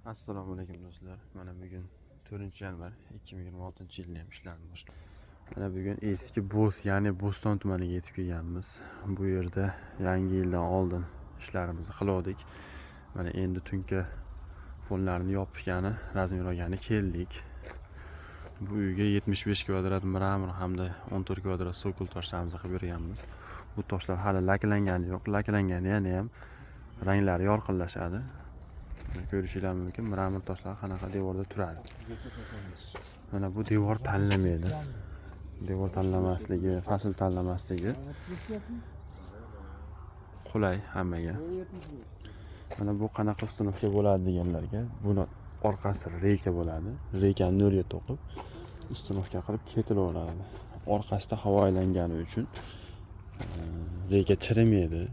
Assalomu alaykum do'stlar. Mana bugun 4-yanvar 2026-yilni ham ishlarni boshladik. Mana bugun eski Bo'z, ya'ni Bo'ston tumaniga yetib kelganmiz. Bu yerda yangi yildan oldin ishlarimizni qildik. Mana endi tungi fonlarni yopishgani, rasmiy olgani keldik. Bu uyga 75 kvadrat mramor hamda 14 kvadrat sokol toshlarimizni qilib berganmiz. Bu toshlar hali laklangani yo'q. Laklanganda yana ham ranglari yorqinlashadi. Ko'rishingiz mumkin, mramor toshlar qanaqa devorda turadi. Mana bu devor tanlamaydi. Devor tanlamasligi, fasl tanlamasligi qulay hammaga. Mana bu qanaqa ustunovka bo'ladi deganlarga, buni orqasi reyka bo'ladi. Reykani nolga to'qib, ustunovka qilib ketilaveradi. Orqasida havo aylangani uchun reyka chirimaydi.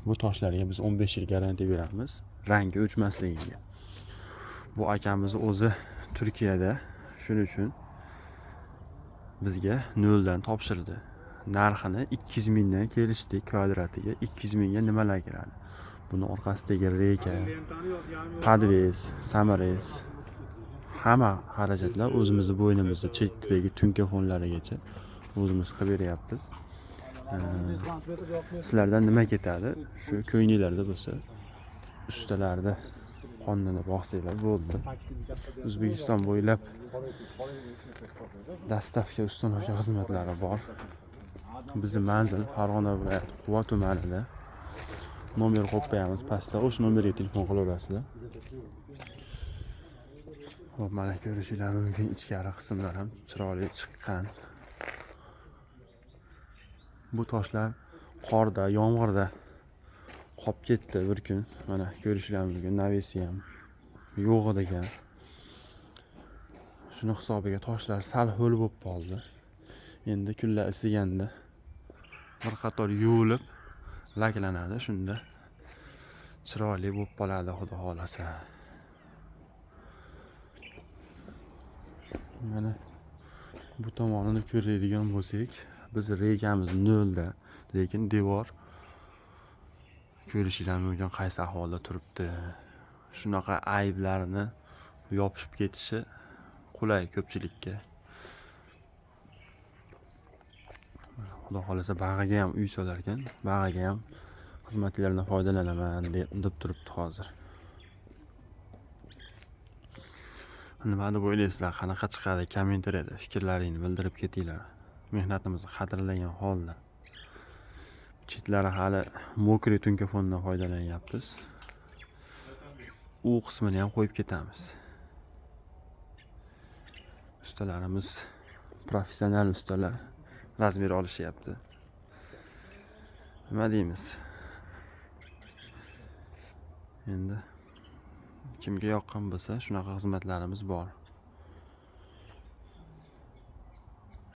Bu toshlarga biz 15 yil garantiya beramiz, rangi o'chmasligiga. Bu akamiz o'zi Turkiyada, shuning uchun bizga noldan topshirdi. Narxini 200 mingdan kelishdik, kvadratiga 200 mingga nimalar kiradi? Buni orqasidagi reyka, podvez, samarez, hamma xarajatlar o'zimizni bo'ynimizda, chetdagi tunka fonlarigacha o'zimiz qilib beryapmiz. Sizlardan nima ketadi? Shu ko'ngillarda bo'lsa, ustalarda qonini boqsanglar bo'ldi. O'zbekiston bo'ylab dastavka ustunovka xizmatlari bor. Bizning manzil Farg'ona viloyati Quva tumanida. Nomer qo'yib qo'yamiz pastda, o'sha nomerga telefon qilaverasizlar. Xo'p, mana ko'rishingiz mumkin, ichkari qismlar ham chiroyli chiqqan. Bu toshlar qorda, yomg'irda qolib ketdi bir kun. Mana ko'rishingiz mumkin, navesi ham yo'q ekan. Shuni hisobiga toshlar sal ho'l bo'lib qoldi. Endi kunlar isiganda bir qator yuvilib laklanadi, shunda chiroyli bo'lib qoladi, xudo xolasa. Mana bu tomonini ko'radigan bo'lsak, biz reykamiz nolda, lekin devor ko'rishingiz mumkin qaysi ahvolda turibdi. Shunaqa ayblarini yopishib ketishi qulay ko'pchilikka. Xudo xolasa bag'iga ham uy solar ekan, bag'iga ham xizmatlardan foydalanaman deb turibdi hozir. Nima deb o'ylaysizlar? Qanaqa chiqadi? Kommentariyada fikrlaringni bildirib ketinglar. Mehnatimizni qadrlagan holda. Chetlari hali mokri tunka fondan foydalanyapmiz. U qismini ham qo'yib ketamiz. Ustalarimiz professional ustalar rasmiy olishyapti. Nima deymiz? Endi kimga yoqqan bo'lsa, shunaqa xizmatlarimiz bor.